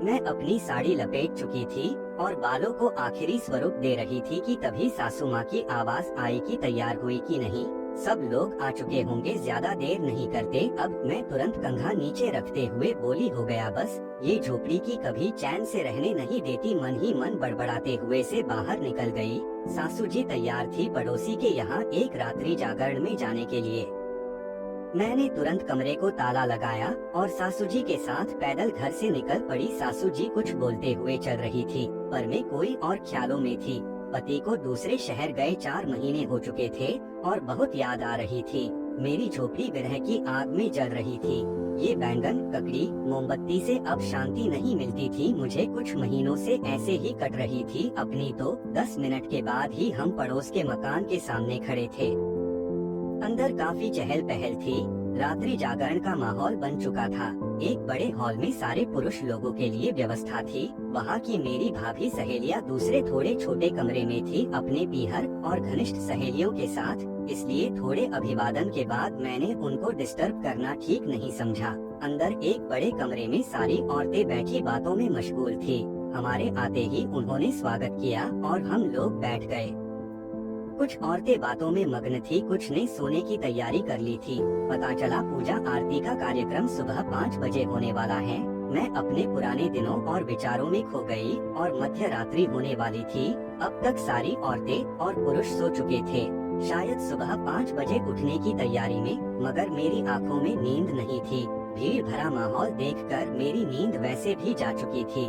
मैं अपनी साड़ी लपेट चुकी थी और बालों को आखिरी स्वरूप दे रही थी कि तभी सासू माँ की आवाज आई कि तैयार हुई कि नहीं। सब लोग आ चुके होंगे, ज्यादा देर नहीं करते अब। मैं तुरंत कंधा नीचे रखते हुए बोली, हो गया बस, ये झोपड़ी की कभी चैन से रहने नहीं देती। मन ही मन बड़बड़ाते हुए से बाहर निकल गई। सासू जी तैयार थी पड़ोसी के यहाँ एक रात्रि जागरण में जाने के लिए। मैंने तुरंत कमरे को ताला लगाया और सासू जी के साथ पैदल घर से निकल पड़ी। सासू जी कुछ बोलते हुए चल रही थी, पर मैं कोई और ख्यालों में थी। पति को दूसरे शहर गए 4 महीने हो चुके थे और बहुत याद आ रही थी। मेरी झोपड़ी विरह की आग में जल रही थी। ये बैंगन, ककड़ी, मोमबत्ती से अब शांति नहीं मिलती थी। मुझे कुछ महीनों से ऐसे ही कट रही थी अपनी तो। 10 मिनट के बाद ही हम पड़ोस के मकान के सामने खड़े थे। अंदर काफी चहल पहल थी। रात्रि जागरण का माहौल बन चुका था। एक बड़े हॉल में सारे पुरुष लोगों के लिए व्यवस्था थी। वहाँ की मेरी भाभी सहेलियाँ दूसरे थोड़े छोटे कमरे में थी अपने पीहर और घनिष्ठ सहेलियों के साथ। इसलिए थोड़े अभिवादन के बाद मैंने उनको डिस्टर्ब करना ठीक नहीं समझा। अंदर एक बड़े कमरे में सारी औरतें बैठी बातों में मशगूल थी। हमारे आते ही उन्होंने स्वागत किया और हम लोग बैठ गए। कुछ औरतें बातों में मग्न थी, कुछ ने सोने की तैयारी कर ली थी। पता चला पूजा आरती का कार्यक्रम सुबह 5 बजे होने वाला है। मैं अपने पुराने दिनों और विचारों में खो गई और मध्य रात्रि होने वाली थी। अब तक सारी औरतें और पुरुष सो चुके थे, शायद सुबह 5 बजे उठने की तैयारी में, मगर मेरी आंखों में नींद नहीं थी। भीड़ भरा माहौल देखकर मेरी नींद वैसे भी जा चुकी थी।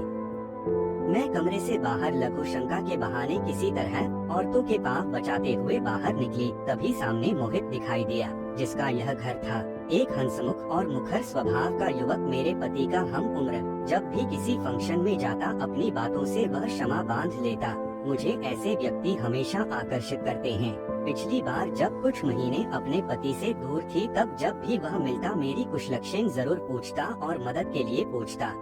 मैं कमरे से बाहर लघु शंका के बहाने किसी तरह औरतों के पांव बचाते हुए बाहर निकली। तभी सामने मोहित दिखाई दिया, जिसका यह घर था। एक हंसमुख और मुखर स्वभाव का युवक, मेरे पति का हम उम्र। जब भी किसी फंक्शन में जाता अपनी बातों से वह क्षमा बांध लेता। मुझे ऐसे व्यक्ति हमेशा आकर्षित करते हैं। पिछली बार जब कुछ महीने अपने पति से दूर थी, तब जब भी वह मिलता मेरी कुशलक्षेम जरूर पूछता और मदद के लिए पूछता,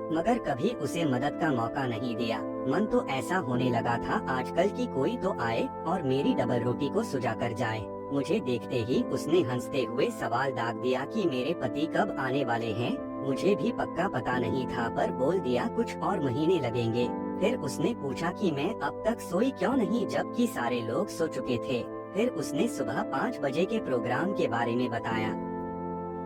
मगर कभी उसे मदद का मौका नहीं दिया। मन तो ऐसा होने लगा था आजकल की कोई तो आए और मेरी डबल रोटी को सुझा कर जाए। मुझे देखते ही उसने हंसते हुए सवाल दाग दिया कि मेरे पति कब आने वाले हैं। मुझे भी पक्का पता नहीं था, पर बोल दिया कुछ और महीने लगेंगे। फिर उसने पूछा कि मैं अब तक सोई क्यों नहीं, जबकि सारे लोग सो चुके थे। फिर उसने सुबह 5 बजे के प्रोग्राम के बारे में बताया।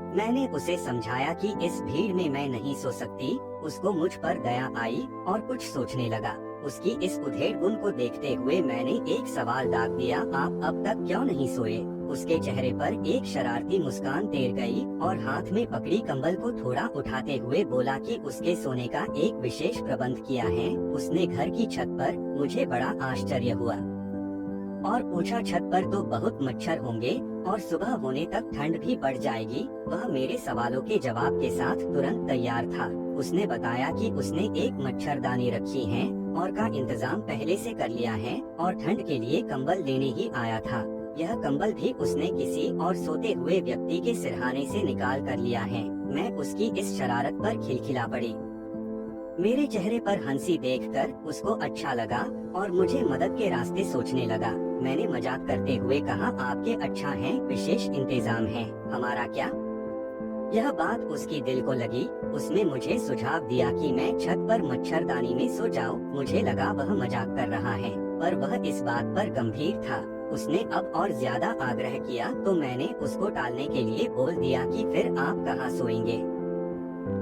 मैंने उसे समझाया कि इस भीड़ में मैं नहीं सो सकती। उसको मुझ पर दया आई और कुछ सोचने लगा। उसकी इस उधेड़ गुण को देखते हुए मैंने एक सवाल दाग दिया, आप अब तक क्यों नहीं सोए? उसके चेहरे पर एक शरारती मुस्कान तैर गई और हाथ में पकड़ी कंबल को थोड़ा उठाते हुए बोला कि उसके सोने का एक विशेष प्रबंध किया है उसने घर की छत पर। मुझे बड़ा आश्चर्य हुआ और पूछा, छत पर तो बहुत मच्छर होंगे और सुबह होने तक ठंड भी बढ़ जाएगी। वह मेरे सवालों के जवाब के साथ तुरंत तैयार था। उसने बताया कि उसने एक मच्छरदानी रखी है और का इंतजाम पहले से कर लिया है और ठंड के लिए कंबल लेने ही आया था। यह कंबल भी उसने किसी और सोते हुए व्यक्ति के सिरहाने से निकाल कर लिया है। मैं उसकी इस शरारत पर खिलखिला पड़ी। मेरे चेहरे पर हंसी देखकर उसको अच्छा लगा और मुझे मदद के रास्ते सोचने लगा। मैंने मजाक करते हुए कहा, आपके अच्छा है, विशेष इंतजाम है, हमारा क्या? यह बात उसकी दिल को लगी। उसने मुझे सुझाव दिया कि मैं छत पर मच्छरदानी में सो जाऊं। मुझे लगा वह मजाक कर रहा है, पर वह इस बात पर गंभीर था। उसने अब और ज्यादा आग्रह किया तो मैंने उसको टालने के लिए बोल दिया कि फिर आप कहाँ सोएंगे?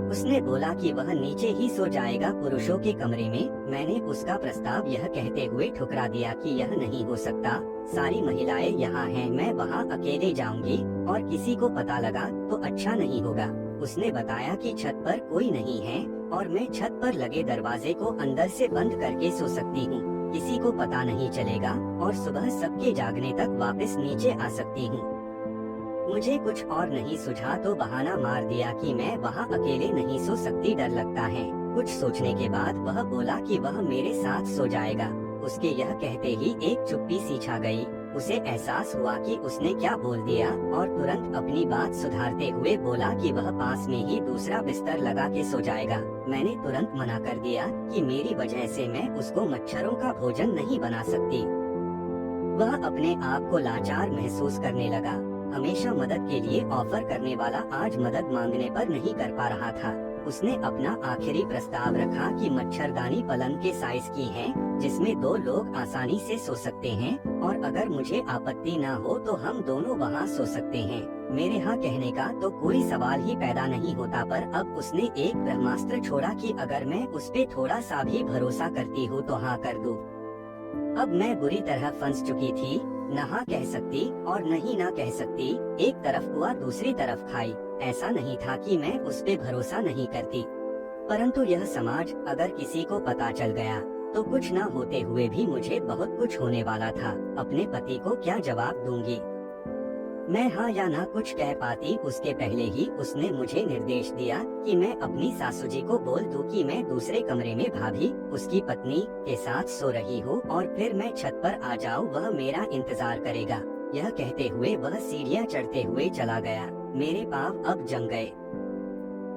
उसने बोला कि वह नीचे ही सो जाएगा पुरुषों के कमरे में। मैंने उसका प्रस्ताव यह कहते हुए ठुकरा दिया कि यह नहीं हो सकता, सारी महिलाएं यहाँ हैं, मैं वहाँ अकेले जाऊंगी और किसी को पता लगा तो अच्छा नहीं होगा। उसने बताया कि छत पर कोई नहीं है और मैं छत पर लगे दरवाजे को अंदर से बंद करके सो सकती हूँ। किसी को पता नहीं चलेगा और सुबह सबके जागने तक वापस नीचे आ सकती हूँ। मुझे कुछ और नहीं सूझा तो बहाना मार दिया कि मैं वहाँ अकेले नहीं सो सकती, डर लगता है। कुछ सोचने के बाद वह बोला कि वह मेरे साथ सो जाएगा। उसके यह कहते ही एक चुप्पी सी छा गई। उसे एहसास हुआ कि उसने क्या बोल दिया और तुरंत अपनी बात सुधारते हुए बोला कि वह पास में ही दूसरा बिस्तर लगा के सो जाएगा। मैंने तुरंत मना कर दिया कि मेरी वजह से मैं उसको मच्छरों का भोजन नहीं बना सकती। वह अपने आप को लाचार महसूस करने लगा। हमेशा मदद के लिए ऑफर करने वाला आज मदद मांगने पर नहीं कर पा रहा था। उसने अपना आखिरी प्रस्ताव रखा कि मच्छरदानी पलंग के साइज की है, जिसमें 2 लोग आसानी से सो सकते हैं, और अगर मुझे आपत्ति न हो तो हम दोनों वहां सो सकते हैं। मेरे हाँ कहने का तो कोई सवाल ही पैदा नहीं होता, पर अब उसने एक ब्रह्मास्त्र छोड़ा कि अगर मैं उस पे थोड़ा सा भी भरोसा करती हूँ तो हाँ कर दूँ। अब मैं बुरी तरह फंस चुकी थी, न हाँ कह सकती और न ही ना कह सकती। एक तरफ कुआ दूसरी तरफ खाई। ऐसा नहीं था कि मैं उस पे भरोसा नहीं करती, परंतु यह समाज अगर किसी को पता चल गया तो कुछ न होते हुए भी मुझे बहुत कुछ होने वाला था। अपने पति को क्या जवाब दूंगी? मैं हाँ या ना कुछ कह पाती उसके पहले ही उसने मुझे निर्देश दिया कि मैं अपनी सासू जी को बोल दूं कि मैं दूसरे कमरे में भाभी, उसकी पत्नी के साथ सो रही हूँ, और फिर मैं छत पर आ जाऊँ, वह मेरा इंतजार करेगा। यह कहते हुए वह सीढ़ियाँ चढ़ते हुए चला गया। मेरे पाँव अब जम गए।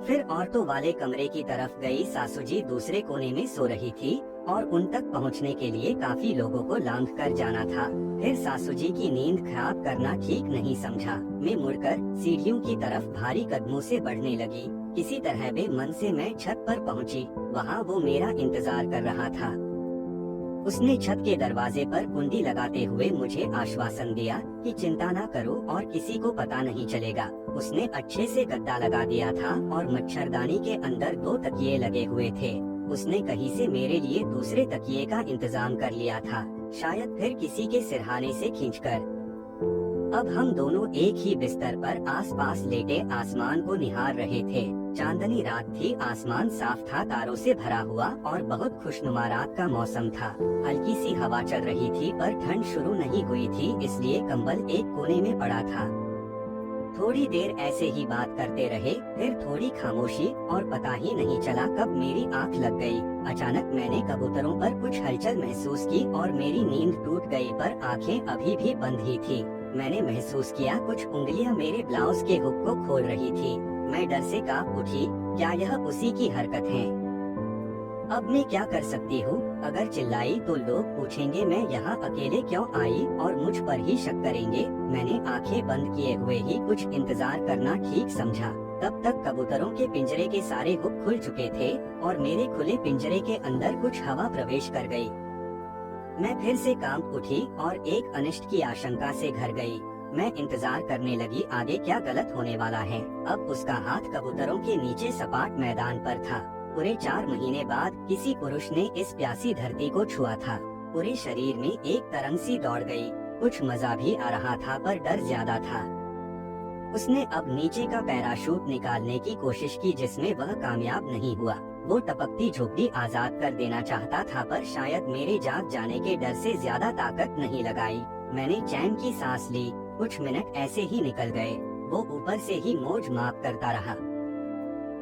फिर औरतों वाले कमरे की तरफ गई। सासू जी दूसरे कोने में सो रही थी और उन तक पहुंचने के लिए काफी लोगों को लांघ कर जाना था। फिर सासू जी की नींद खराब करना ठीक नहीं समझा। मैं मुड़कर सीढ़ियों की तरफ भारी कदमों से बढ़ने लगी। किसी तरह बेमन से मैं छत पर पहुंची। वहां वो मेरा इंतजार कर रहा था। उसने छत के दरवाजे पर कुंडी लगाते हुए मुझे आश्वासन दिया कि चिंता ना करो और किसी को पता नहीं चलेगा। उसने अच्छे से गद्दा लगा दिया था और मच्छरदानी के अंदर 2 तकिए लगे हुए थे। उसने कहीं से मेरे लिए दूसरे तकिए का इंतजाम कर लिया था, शायद फिर किसी के सिरहाने से खींचकर। अब हम दोनों एक ही बिस्तर पर आसपास लेटे आसमान को निहार रहे थे। चांदनी रात थी, आसमान साफ था, तारों से भरा हुआ और बहुत खुशनुमा रात का मौसम था। हल्की सी हवा चल रही थी पर ठंड शुरू नहीं हुई थी, इसलिए कंबल एक कोने में पड़ा था। थोड़ी देर ऐसे ही बात करते रहे, फिर थोड़ी खामोशी और पता ही नहीं चला कब मेरी आंख लग गई। अचानक मैंने कबूतरों पर कुछ हलचल महसूस की और मेरी नींद टूट गई, पर आंखें अभी भी बंद ही थी। मैंने महसूस किया कुछ उंगलियां मेरे ब्लाउज के हुक को खोल रही थी। मैं डर से कांप उठी। क्या यह उसी की हरकत है? अब मैं क्या कर सकती हूँ? अगर चिल्लाई तो लोग पूछेंगे मैं यहाँ अकेले क्यों आई और मुझ पर ही शक करेंगे। मैंने आंखें बंद किए हुए ही कुछ इंतजार करना ठीक समझा। तब तक कबूतरों के पिंजरे के सारे हुक खुल चुके थे और मेरे खुले पिंजरे के अंदर कुछ हवा प्रवेश कर गई। मैं फिर से कांप उठी और एक अनिष्ट की आशंका से घर गई। मैं इंतजार करने लगी आगे क्या गलत होने वाला है। अब उसका हाथ कबूतरों के नीचे सपाट मैदान पर था। पूरे 4 महीने बाद किसी पुरुष ने इस प्यासी धरती को छुआ था। पूरे शरीर में एक तरंग सी दौड़ गई। कुछ मजा भी आ रहा था पर डर ज्यादा था। उसने अब नीचे का पैराशूट निकालने की कोशिश की, जिसमें वह कामयाब नहीं हुआ। वो टपकती झोपड़ी आजाद कर देना चाहता था, पर शायद मेरे जाग जाने के डर से ज्यादा ताकत नहीं लगाई। मैंने चैन की सांस ली। कुछ मिनट ऐसे ही निकल गए। वो ऊपर से ही मौज माप करता रहा।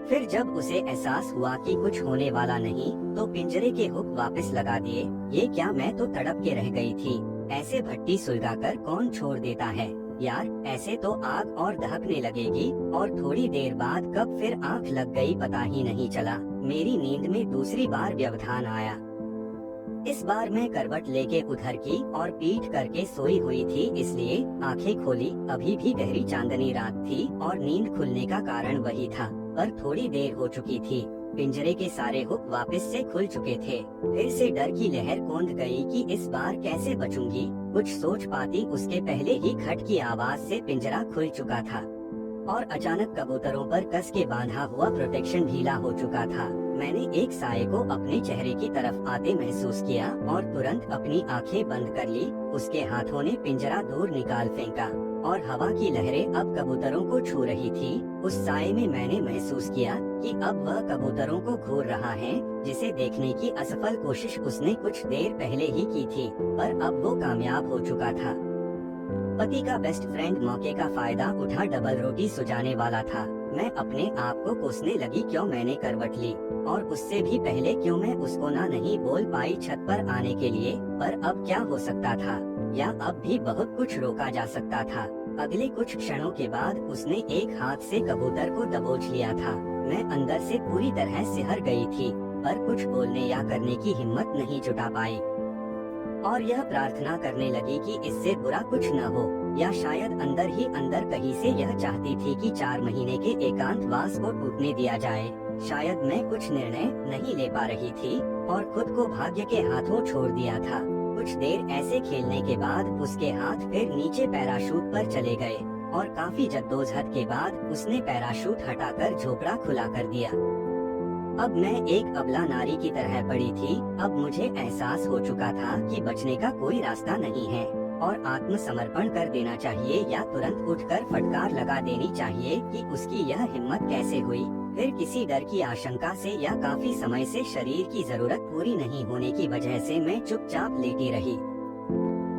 फिर जब उसे एहसास हुआ कि कुछ होने वाला नहीं, तो पिंजरे के हुक वापस लगा दिए। ये क्या, मैं तो तड़प के रह गई थी। ऐसे भट्टी सुलगाकर कौन छोड़ देता है यार? ऐसे तो आग और दहकने लगेगी। और थोड़ी देर बाद कब फिर आंख लग गई पता ही नहीं चला। मेरी नींद में दूसरी बार व्यवधान आया। इस बार मैं करवट लेके उधर की और पीठ करके सोई हुई थी, इसलिए आंखें खोली। अभी भी गहरी चांदनी रात थी और नींद खुलने का कारण वही था, पर थोड़ी देर हो चुकी थी। पिंजरे के सारे हुक वापस से खुल चुके थे। फिर से डर की लहर कौंध गई कि इस बार कैसे बचूंगी। कुछ सोच पाती उसके पहले ही खट की आवाज से पिंजरा खुल चुका था और अचानक कबूतरों पर कस के बांधा हुआ प्रोटेक्शन ढीला हो चुका था। मैंने एक साये को अपने चेहरे की तरफ आते महसूस किया और तुरंत अपनी आंखें बंद कर ली। उसके हाथों ने पिंजरा दूर निकाल फेंका और हवा की लहरें अब कबूतरों को छू रही थी। उस साये में मैंने महसूस किया कि अब वह कबूतरों को घूर रहा है, जिसे देखने की असफल कोशिश उसने कुछ देर पहले ही की थी, पर अब वो कामयाब हो चुका था। पति का बेस्ट फ्रेंड मौके का फायदा उठा डबल रोटी सुजाने वाला था। मैं अपने आप को कोसने लगी, क्यों मैंने करवट ली, और उससे भी पहले क्यों मैं उसको ना नहीं बोल पाई छत पर आने के लिए। पर अब क्या हो सकता था, या अब भी बहुत कुछ रोका जा सकता था। अगले कुछ क्षणों के बाद उसने एक हाथ से कबूतर को दबोच लिया था। मैं अंदर से पूरी तरह सिहर गई थी, पर कुछ बोलने या करने की हिम्मत नहीं जुटा पाई और यह प्रार्थना करने लगी कि इससे बुरा कुछ न हो। या शायद अंदर ही अंदर कहीं से यह चाहती थी कि 4 महीने के एकांतवास को टूटने दिया जाए। शायद मैं कुछ निर्णय नहीं ले पा रही थी और खुद को भाग्य के हाथों छोड़ दिया था। कुछ देर ऐसे खेलने के बाद उसके हाथ फिर नीचे पैराशूट पर चले गए और काफी जद्दोजहद के बाद उसने पैराशूट हटाकर झोपड़ा खुला कर दिया। अब मैं एक अबला नारी की तरह पड़ी थी। अब मुझे एहसास हो चुका था कि बचने का कोई रास्ता नहीं है और आत्मसमर्पण कर देना चाहिए या तुरंत उठकर फटकार लगा देनी चाहिए कि उसकी यह हिम्मत कैसे हुई। फिर किसी डर की आशंका से या काफी समय से शरीर की जरूरत पूरी नहीं होने की वजह से मैं चुपचाप लेटी रही।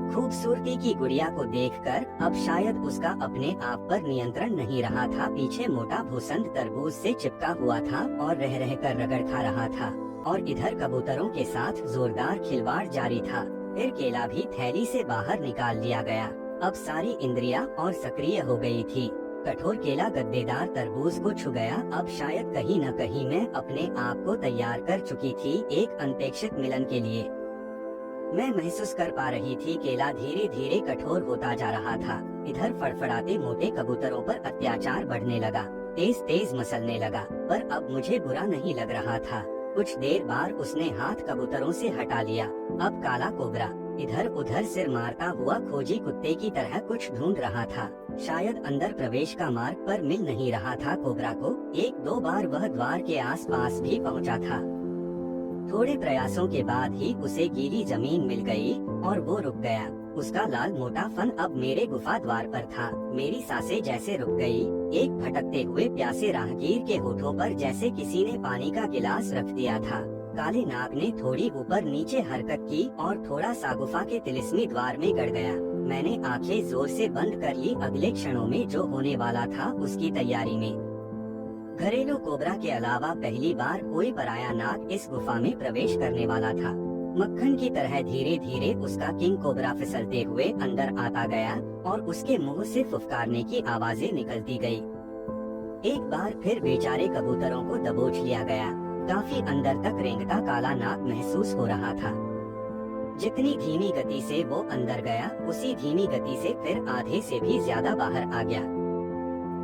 खूबसूरती की गुड़िया को देखकर अब शायद उसका अपने आप पर नियंत्रण नहीं रहा था। पीछे मोटा भूसंद तरबूज से चिपका हुआ था और रह रह कर रगड़ खा रहा था और इधर कबूतरों के साथ जोरदार खिलवाड़ जारी था। फिर केला भी थैली से बाहर निकाल लिया गया। अब सारी इंद्रियां और सक्रिय हो गई थी। कठोर केला गद्देदार तरबूज को छू गया। अब शायद कहीं न कहीं मैं अपने आप को तैयार कर चुकी थी एक अनपेक्षित मिलन के लिए। मैं महसूस कर पा रही थी केला धीरे धीरे कठोर होता जा रहा था। इधर फड़फड़ाते मोटे कबूतरों पर अत्याचार बढ़ने लगा, तेज तेज मसलने लगा, पर अब मुझे बुरा नहीं लग रहा था। कुछ देर बाद उसने हाथ कबूतरों से हटा लिया। अब काला कोबरा इधर उधर सिर मारता हुआ खोजी कुत्ते की तरह कुछ ढूंढ रहा था। शायद अंदर प्रवेश का मार्ग पर मिल नहीं रहा था कोबरा को। 1-2 बार वह द्वार के आसपास भी पहुंचा था। थोड़े प्रयासों के बाद ही उसे गीली जमीन मिल गई और वो रुक गया। उसका लाल मोटा फन अब मेरे गुफा द्वार पर था। मेरी सांसें जैसे रुक गई। एक भटकते हुए प्यासे राहगीर के होठों पर जैसे किसी ने पानी का गिलास रख दिया था। काले नाग ने थोड़ी ऊपर नीचे हरकत की और थोड़ा सा गुफा के तिलिस्मी द्वार में गड़ गया। मैंने आंखें जोर से बंद कर ली। अगले क्षणों में जो होने वाला था उसकी तैयारी में घरेलू कोबरा के अलावा पहली बार कोई पराया नाग इस गुफा में प्रवेश करने वाला था। मक्खन की तरह धीरे धीरे उसका किंग कोबरा फिसलते हुए अंदर आता गया और उसके मुंह से फुफकारने की आवाजें निकलती गई। एक बार फिर बेचारे कबूतरों को दबोच लिया गया। काफी अंदर तक रेंगता काला नाग महसूस हो रहा था। जितनी धीमी गति से वो अंदर गया उसी धीमी गति से फिर आधे से भी ज्यादा बाहर आ गया।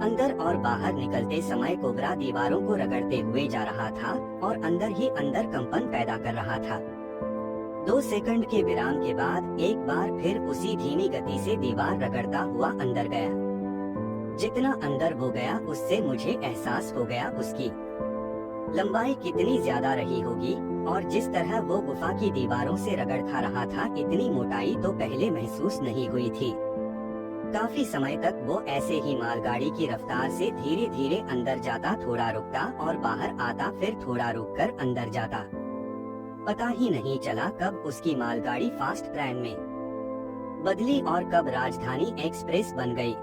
अंदर और बाहर निकलते समय कोबरा दीवारों को रगड़ते हुए जा रहा था और अंदर ही अंदर कंपन पैदा कर रहा था। 2 सेकंड के विराम के बाद एक बार फिर उसी धीमी गति से दीवार रगड़ता हुआ अंदर गया। जितना अंदर हो गया उससे मुझे एहसास हो गया उसकी लंबाई कितनी ज्यादा रही होगी और जिस तरह वो गुफा की दीवारों से रगड़ खा रहा था इतनी मोटाई तो पहले महसूस नहीं हुई थी। काफी समय तक वो ऐसे ही मालगाड़ी की रफ्तार से धीरे धीरे अंदर जाता, थोड़ा रुकता और बाहर आता, फिर थोड़ा रुककर अंदर जाता। पता ही नहीं चला कब उसकी मालगाड़ी फास्ट ट्रेन में बदली और कब राजधानी एक्सप्रेस बन गई।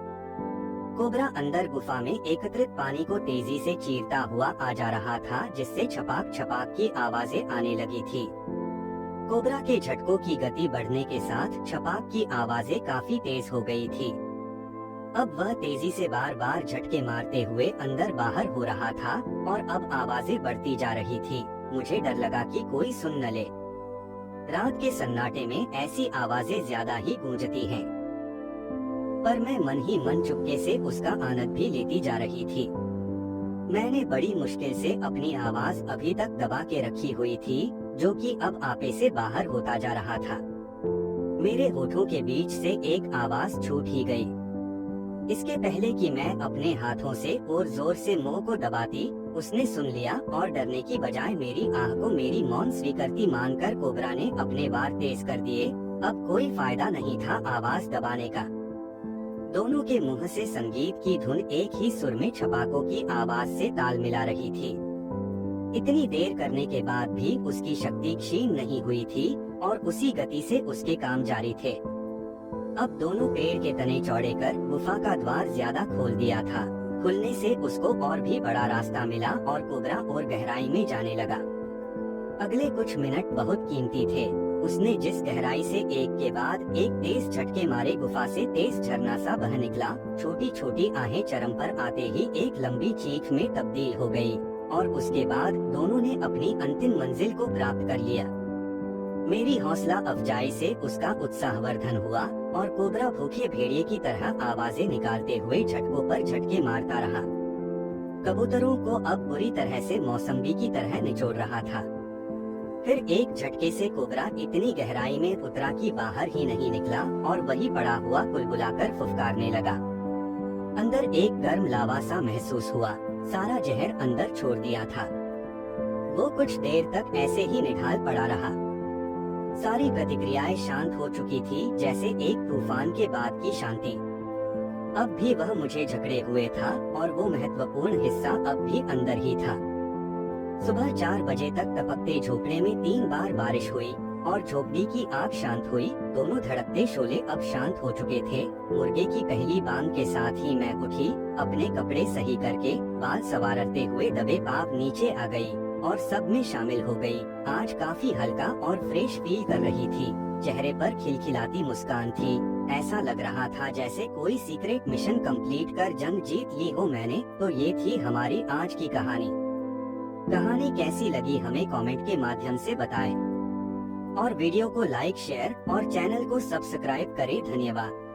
कोबरा अंदर गुफा में एकत्रित पानी को तेजी से चीरता हुआ आ जा रहा था, जिससे छपाक छपाक की आवाजें आने लगी थी। कोबरा के झटकों की गति बढ़ने के साथ छपाक की आवाजें काफी तेज हो गई थी। अब वह तेजी से बार बार झटके मारते हुए अंदर बाहर हो रहा था और अब आवाजें बढ़ती जा रही थी। मुझे डर लगा कि कोई सुन न ले। रात के सन्नाटे में ऐसी आवाजें ज्यादा ही गूंजती हैं। पर मैं मन ही मन चुपके से उसका आनंद भी लेती जा रही थी। मैंने बड़ी मुश्किल से अपनी आवाज अभी तक दबा के रखी हुई थी, जो कि अब आपे से बाहर होता जा रहा था। मेरे होठों के बीच से एक आवाज छूट ही गई। इसके पहले कि मैं अपने हाथों से और जोर से मुंह को दबाती, उसने सुन लिया और डरने की बजाय मेरी आह को मेरी मौन स्वीकृति मानकर कोबरा ने अपने वार तेज कर दिए। अब कोई फायदा नहीं था आवाज दबाने का। दोनों के मुंह से संगीत की धुन एक ही सुर में छपाकों की आवाज से ताल मिला रही थी। इतनी देर करने के बाद भी उसकी शक्ति क्षीण नहीं हुई थी और उसी गति से उसके काम जारी थे। अब दोनों पेड़ के तने चौड़े कर गुफा का द्वार ज्यादा खोल दिया था। खुलने से उसको और भी बड़ा रास्ता मिला और कोबरा और गहराई में जाने लगा। अगले कुछ मिनट बहुत कीमती थे। उसने जिस गहराई से एक के बाद एक तेज झटके मारे, गुफा से तेज झरना सा बह निकला। छोटी छोटी आहें चरम पर आते ही एक लंबी चीख में तब्दील हो गई और उसके बाद दोनों ने अपनी अंतिम मंजिल को प्राप्त कर लिया। मेरी हौसला अफजाई से उसका उत्साहवर्धन हुआ और कोबरा भूखे भेड़िए की तरह आवाजें निकालते हुए झटकों पर झटके मारता रहा। कबूतरों को अब बुरी तरह से मौसम्बी की तरह निचोड़ रहा था। फिर एक झटके से कोबरा इतनी गहराई में उतरा कि बाहर ही नहीं निकला और वही पड़ा हुआ कुलबुलाकर फुफकारने लगा। अंदर एक गर्म लावा सा महसूस हुआ, सारा जहर अंदर छोड़ दिया था। वो कुछ देर तक ऐसे ही निढाल पड़ा रहा। सारी प्रतिक्रियाएं शांत हो चुकी थी, जैसे एक तूफान के बाद की शांति। अब भी वह मुझे जकड़े हुए था और वो महत्वपूर्ण हिस्सा अब भी अंदर ही था। सुबह 4 बजे तक टपकते झोपड़े में 3 बार बारिश हुई और झोपड़ी की आग शांत हुई। दोनों धड़कते शोले अब शांत हो चुके थे। मुर्गे की पहली बांग के साथ ही मैं उठी, अपने कपड़े सही करके बाल संवारते हुए दबे पाप नीचे आ गई और सब में शामिल हो गई। आज काफी हल्का और फ्रेश फील कर रही थी। चेहरे पर खिलखिलाती मुस्कान थी। ऐसा लग रहा था जैसे कोई सीक्रेट मिशन कंप्लीट कर जंग जीत ली हो मैंने। तो ये थी हमारी आज की कहानी। कहानी कैसी लगी हमें कमेंट के माध्यम से बताएं और वीडियो को लाइक, शेयर और चैनल को सब्सक्राइब करें। धन्यवाद।